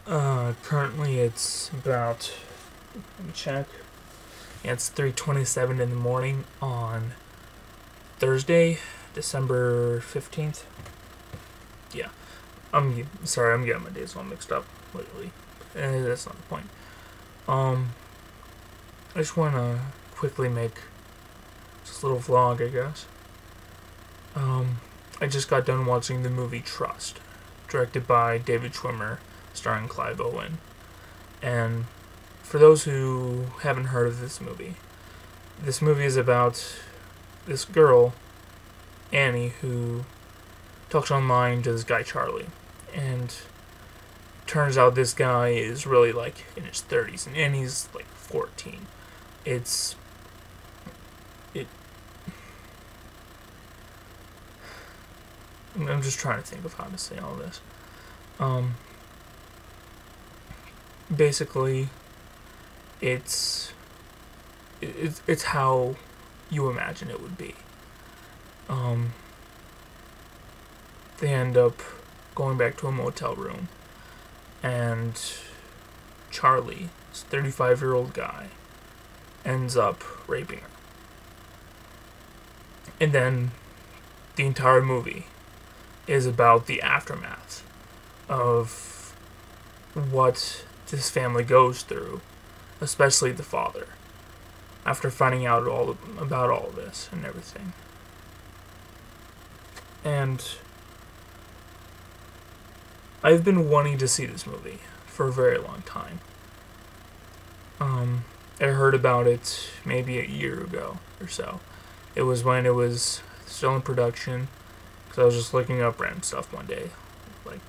Currently it's about, let me check. Yeah, it's 3:27 in the morning on Thursday, December 15th. Yeah. I'm sorry, I'm getting my days all mixed up lately. That's not the point. I just want to quickly make just a little vlog, I guess. I just got done watching the movie Trust, directed by David Schwimmer, starring Clive Owen. And for those who haven't heard of this movie is about this girl, Annie, who talks online to this guy, Charlie. And turns out this guy is really like in his 30s, and Annie's like 14. It I'm just trying to think of how to say all this. Basically, it's how you imagine it would be. They end up going back to a motel room, and Charlie, this 35-year-old guy, ends up raping her. And then the entire movie is about the aftermath of what this family goes through, especially the father, after finding out about all of this and everything. And I've been wanting to see this movie for a very long time. I heard about it maybe a year ago or so. It was when it was still in production, because I was just looking up random stuff one day. Like,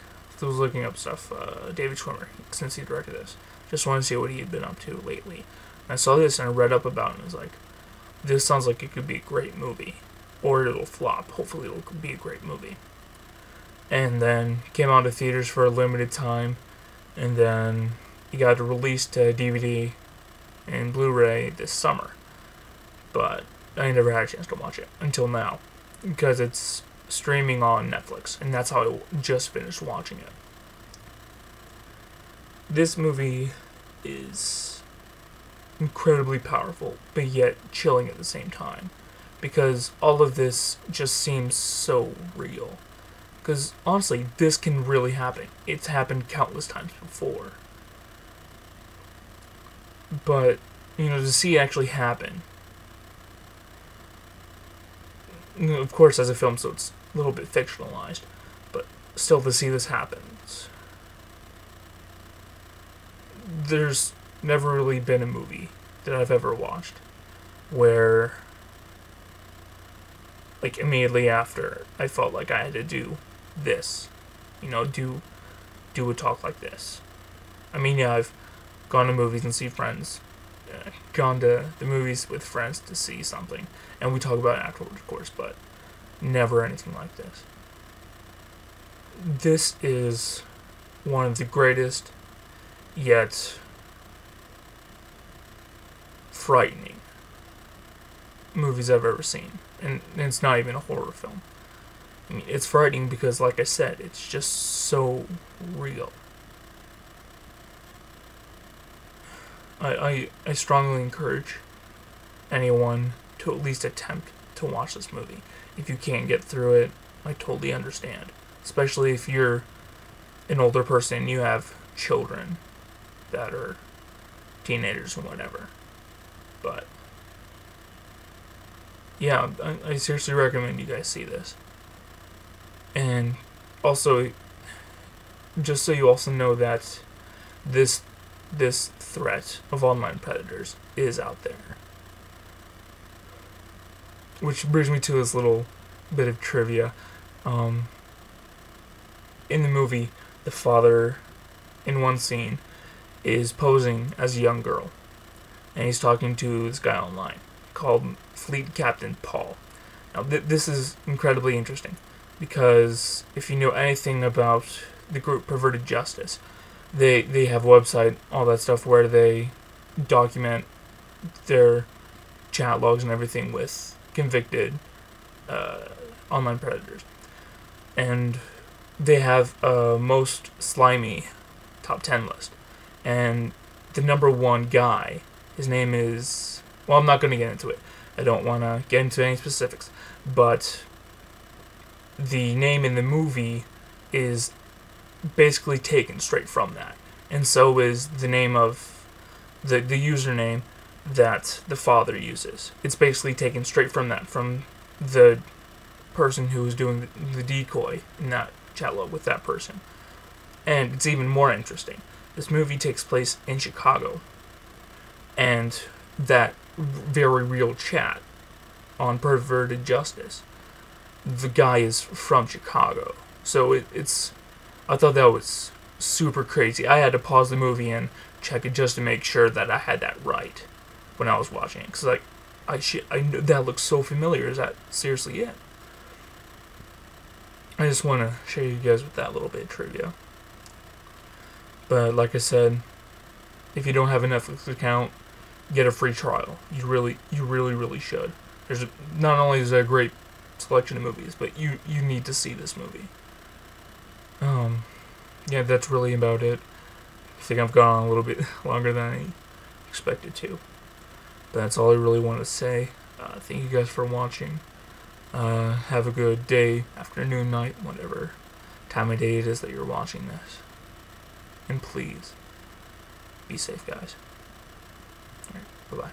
I was looking up stuff, David Schwimmer, since he directed this. Just wanted to see what he had been up to lately. And I saw this and I read up about it and I was like, this sounds like it could be a great movie. Or it'll flop. Hopefully it'll be a great movie. And then came out to theaters for a limited time, and then it got released to DVD and Blu-ray this summer. But I never had a chance to watch it until now, because it's streaming on Netflix, and that's how I just finished watching it. This movie is incredibly powerful, but yet chilling at the same time, because all of this just seems so real. Because honestly, this can really happen. It's happened countless times before. But, to see it actually happen, of course, as a film, so it's a little bit fictionalized, but still to see this happen, there's never really been a movie that I've ever watched where, like, immediately after, I felt like I had to do this, do a talk like this. I mean, yeah, I've gone to movies and see friends, gone to the movies with friends to see something, and we talk about it afterwards, of course, but never anything like this. This is one of the greatest, yet frightening movies I've ever seen, and it's not even a horror film. I mean, it's frightening because, like I said, it's just so real. I strongly encourage anyone to at least attempt to watch this movie. If you can't get through it, I totally understand. Especially if you're an older person and you have children that are teenagers or whatever. But yeah, I seriously recommend you guys see this. And also, just so you also know that this threat of online predators is out there. Which brings me to this little bit of trivia. In the movie, the father, in one scene, is posing as a young girl. And he's talking to this guy online called Fleet Captain Paul. Now, this is incredibly interesting, because if you know anything about the group Perverted Justice, they have a website, all that stuff, where they document their chat logs and everything with convicted online predators. And they have a most slimy top 10 list. And the number one guy, his name is... Well, I'm not going to get into it. I don't want to get into any specifics. But the name in the movie is basically taken straight from that. And so is the name of the username that the father uses. It's basically taken straight from that, from the person who was doing the decoy in that chat log with that person. And it's even more interesting. This movie takes place in Chicago. And that very real chat on Perverted Justice, the guy is from Chicago. So it's... I thought that was super crazy. I had to pause the movie and check it just to make sure that I had that right when I was watching it. Because, like, I know that looks so familiar. Is that seriously it? I just want to share you guys with that little bit of trivia. But, like I said, if you don't have a Netflix account, get a free trial. You really should. There's not only is there a great selection of movies, but you need to see this movie. Yeah, that's really about it. I think I've gone on a little bit longer than I expected to. But that's all I really want to say. Thank you guys for watching. Have a good day, afternoon, night, whatever time of day it is that you're watching this. And please, be safe, guys. Alright, bye-bye.